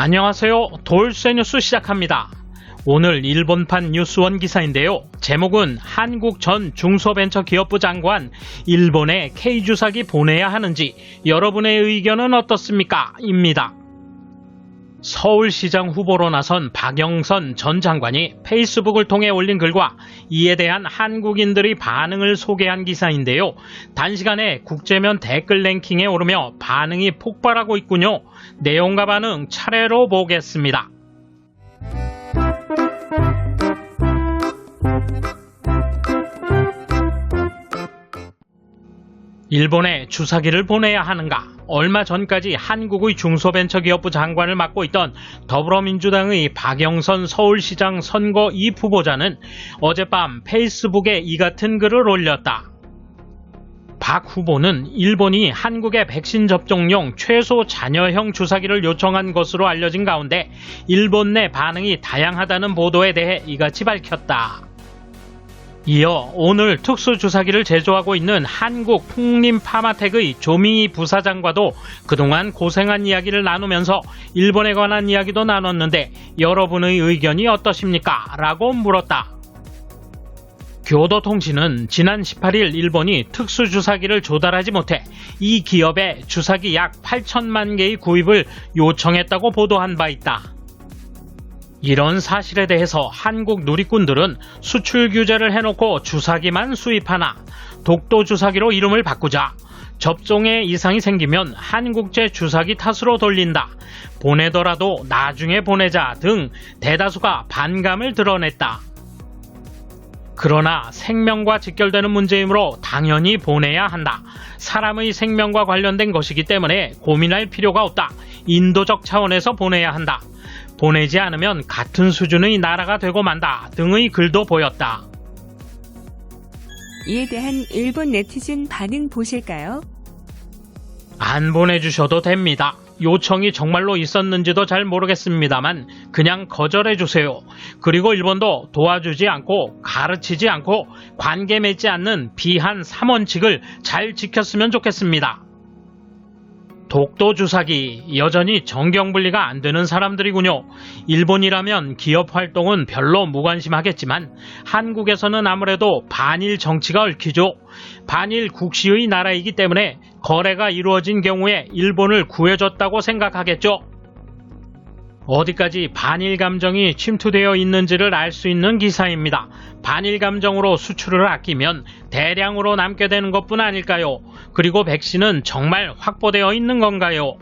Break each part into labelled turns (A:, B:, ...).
A: 안녕하세요. 돌쇠 뉴스 시작합니다. 오늘 일본판 뉴스원 기사인데요. 제목은 한국 전 중소벤처기업부 장관 일본에 K주사기 보내야 하는지 여러분의 의견은 어떻습니까? 입니다. 서울시장 후보로 나선 박영선 전 장관이 페이스북을 통해 올린 글과 이에 대한 한국인들의 반응을 소개한 기사인데요. 단시간에 국제면 댓글 랭킹에 오르며 반응이 폭발하고 있군요. 내용과 반응 차례로 보겠습니다. 일본에 주사기를 보내야 하는가? 얼마 전까지 한국의 중소벤처기업부 장관을 맡고 있던 더불어민주당의 박영선 서울시장 선거 2 후보자는 어젯밤 페이스북에 이 같은 글을 올렸다. 박 후보는 일본이 한국의 백신 접종용 최소 잔여형 주사기를 요청한 것으로 알려진 가운데 일본 내 반응이 다양하다는 보도에 대해 이같이 밝혔다. 이어 오늘 특수주사기를 제조하고 있는 한국 풍림파마텍의 조미희 부사장과도 그동안 고생한 이야기를 나누면서 일본에 관한 이야기도 나눴는데 여러분의 의견이 어떠십니까? 라고 물었다. 교도통신은 지난 18일 일본이 특수주사기를 조달하지 못해 이 기업에 주사기 약 8천만 개의 구입을 요청했다고 보도한 바 있다. 이런 사실에 대해서 한국 누리꾼들은 수출 규제를 해놓고 주사기만 수입하나 독도 주사기로 이름을 바꾸자, 접종에 이상이 생기면 한국제 주사기 탓으로 돌린다, 보내더라도 나중에 보내자 등 대다수가 반감을 드러냈다. 그러나 생명과 직결되는 문제이므로 당연히 보내야 한다. 사람의 생명과 관련된 것이기 때문에 고민할 필요가 없다. 인도적 차원에서 보내야 한다. 보내지 않으면 같은 수준의 나라가 되고 만다 등의 글도 보였다.
B: 이에 대한 일본 네티즌 반응 보실까요?
A: 안 보내주셔도 됩니다. 요청이 정말로 있었는지도 잘 모르겠습니다만 그냥 거절해주세요. 그리고 일본도 도와주지 않고 가르치지 않고 관계 맺지 않는 비한 3원칙을 잘 지켰으면 좋겠습니다. 독도 주사기 여전히 정경분리가 안 되는 사람들이군요. 일본이라면 기업 활동은 별로 무관심하겠지만 한국에서는 아무래도 반일 정치가 얽히죠. 반일 국시의 나라이기 때문에 거래가 이루어진 경우에 일본을 구해줬다고 생각하겠죠. 어디까지 반일 감정이 침투되어 있는지를 알 수 있는 기사입니다. 반일 감정으로 수출을 아끼면 대량으로 남게 되는 것뿐 아닐까요? 그리고 백신은 정말 확보되어 있는 건가요?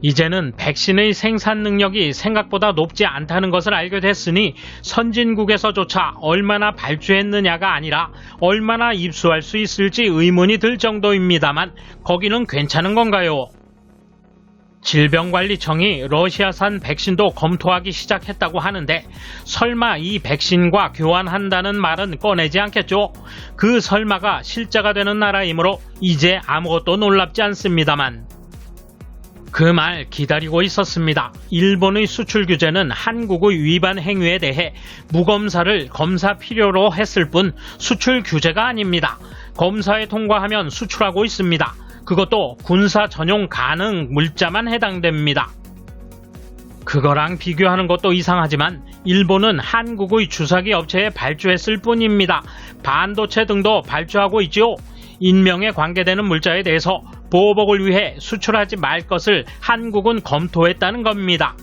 A: 이제는 백신의 생산 능력이 생각보다 높지 않다는 것을 알게 됐으니 선진국에서조차 얼마나 발주했느냐가 아니라 얼마나 입수할 수 있을지 의문이 들 정도입니다만 거기는 괜찮은 건가요? 질병관리청이 러시아산 백신도 검토하기 시작했다고 하는데 설마 이 백신과 교환한다는 말은 꺼내지 않겠죠? 그 설마가 실제가 되는 나라이므로 이제 아무것도 놀랍지 않습니다만 그 말 기다리고 있었습니다. 일본의 수출 규제는 한국의 위반 행위에 대해 무검사를 검사 필요로 했을 뿐 수출 규제가 아닙니다. 검사에 통과하면 수출하고 있습니다. 그것도 군사 전용 가능 물자만 해당됩니다. 그거랑 비교하는 것도 이상하지만 일본은 한국의 주사기 업체에 발주했을 뿐입니다. 반도체 등도 발주하고 있죠. 인명에 관계되는 물자에 대해서 보복을 위해 수출하지 말 것을 한국은 검토했다는 겁니다.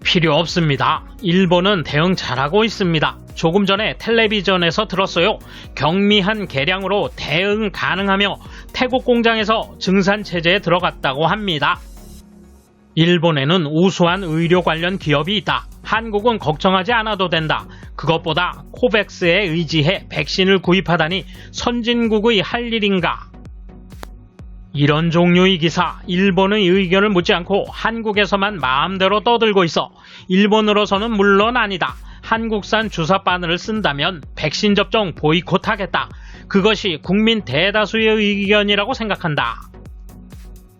A: 필요 없습니다. 일본은 대응 잘하고 있습니다. 조금 전에 텔레비전에서 들었어요. 경미한 개량으로 대응 가능하며 태국 공장에서 증산 체제에 들어갔다고 합니다. 일본에는 우수한 의료 관련 기업이 있다. 한국은 걱정하지 않아도 된다. 그것보다 코백스에 의지해 백신을 구입하다니 선진국의 할 일인가? 이런 종류의 기사, 일본의 의견을 묻지 않고 한국에서만 마음대로 떠들고 있어. 일본으로서는 물론 아니다. 한국산 주사 바늘을 쓴다면 백신 접종 보이콧하겠다. 그것이 국민 대다수의 의견이라고 생각한다.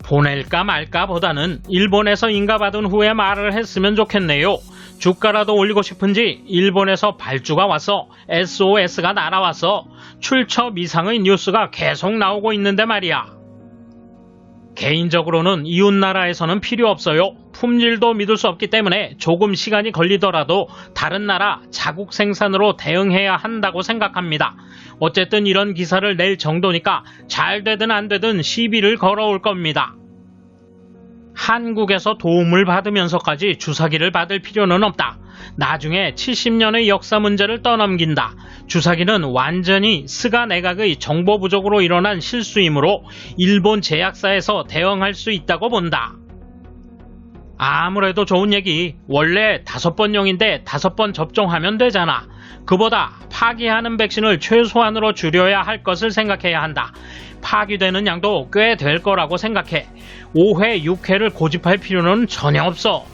A: 보낼까 말까 보다는 일본에서 인가받은 후에 말을 했으면 좋겠네요. 주가라도 올리고 싶은지 일본에서 발주가 와서 SOS가 날아와서 출처 미상의 뉴스가 계속 나오고 있는데 말이야. 개인적으로는 이웃나라에서는 필요 없어요. 품질도 믿을 수 없기 때문에 조금 시간이 걸리더라도 다른 나라 자국 생산으로 대응해야 한다고 생각합니다. 어쨌든 이런 기사를 낼 정도니까 잘 되든 안 되든 시비를 걸어올 겁니다. 한국에서 도움을 받으면서까지 주사기를 받을 필요는 없다. 나중에 70년의 역사 문제를 떠넘긴다. 주사기는 완전히 스가 내각의 정보 부족으로 일어난 실수이므로 일본 제약사에서 대응할 수 있다고 본다. 아무래도 좋은 얘기. 원래 5번용인데 5번 접종하면 되잖아. 그보다 파기하는 백신을 최소한으로 줄여야 할 것을 생각해야 한다. 파기되는 양도 꽤 될 거라고 생각해. 5회, 6회를 고집할 필요는 전혀 없어.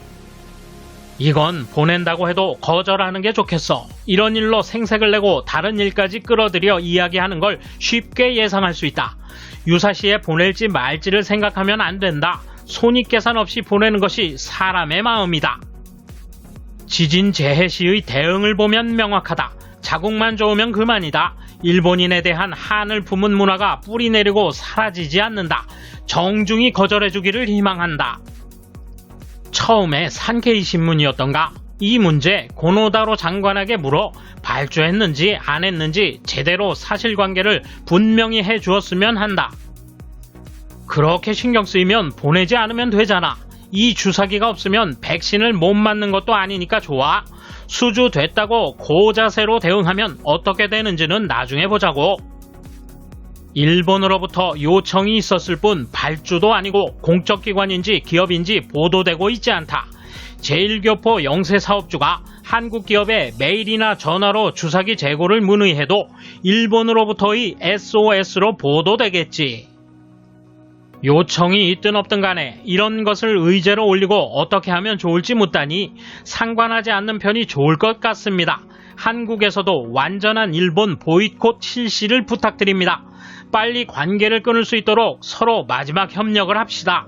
A: 이건 보낸다고 해도 거절하는 게 좋겠어. 이런 일로 생색을 내고 다른 일까지 끌어들여 이야기하는 걸 쉽게 예상할 수 있다. 유사시에 보낼지 말지를 생각하면 안 된다. 손익계산 없이 보내는 것이 사람의 마음이다. 지진 재해 시의 대응을 보면 명확하다. 자국만 좋으면 그만이다. 일본인에 대한 한을 품은 문화가 뿌리 내리고 사라지지 않는다. 정중히 거절해주기를 희망한다. 처음에 산케이 신문이었던가? 이 문제 고노다로 장관에게 물어 발주했는지 안 했는지 제대로 사실관계를 분명히 해주었으면 한다. 그렇게 신경 쓰이면 보내지 않으면 되잖아. 이 주사기가 없으면 백신을 못 맞는 것도 아니니까 좋아. 수주 됐다고 고자세로 대응하면 어떻게 되는지는 나중에 보자고. 일본으로부터 요청이 있었을 뿐 발주도 아니고 공적기관인지 기업인지 보도되고 있지 않다. 제1교포 영세사업주가 한국 기업에 메일이나 전화로 주사기 재고를 문의해도 일본으로부터의 SOS로 보도되겠지. 요청이 있든 없든 간에 이런 것을 의제로 올리고 어떻게 하면 좋을지 묻다니 상관하지 않는 편이 좋을 것 같습니다. 한국에서도 완전한 일본 보이콧 실시를 부탁드립니다. 빨리 관계를 끊을 수 있도록 서로 마지막 협력을 합시다.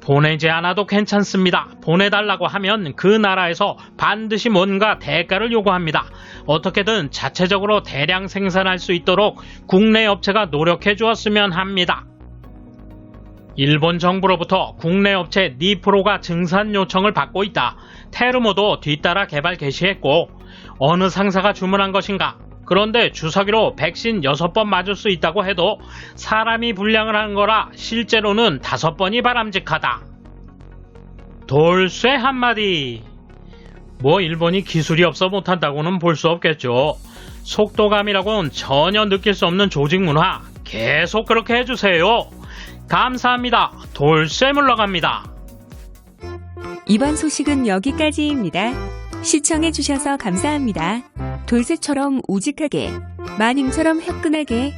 A: 보내지 않아도 괜찮습니다. 보내달라고 하면 그 나라에서 반드시 뭔가 대가를 요구합니다. 어떻게든 자체적으로 대량 생산할 수 있도록 국내 업체가 노력해 주었으면 합니다. 일본 정부로부터 국내 업체 니프로가 증산 요청을 받고 있다. 테르모도 뒤따라 개발 개시했고 어느 상사가 주문한 것인가? 그런데 주사기로 백신 6번 맞을 수 있다고 해도 사람이 불량을 한 거라 실제로는 5번이 바람직하다. 돌쇠 한마디. 뭐 일본이 기술이 없어 못한다고는 볼 수 없겠죠. 속도감이라고는 전혀 느낄 수 없는 조직 문화 계속 그렇게 해주세요. 감사합니다. 돌쇠 물러갑니다.
B: 이번 소식은 여기까지입니다. 시청해주셔서 감사합니다. 돌쇠처럼 우직하게, 마님처럼 화끈하게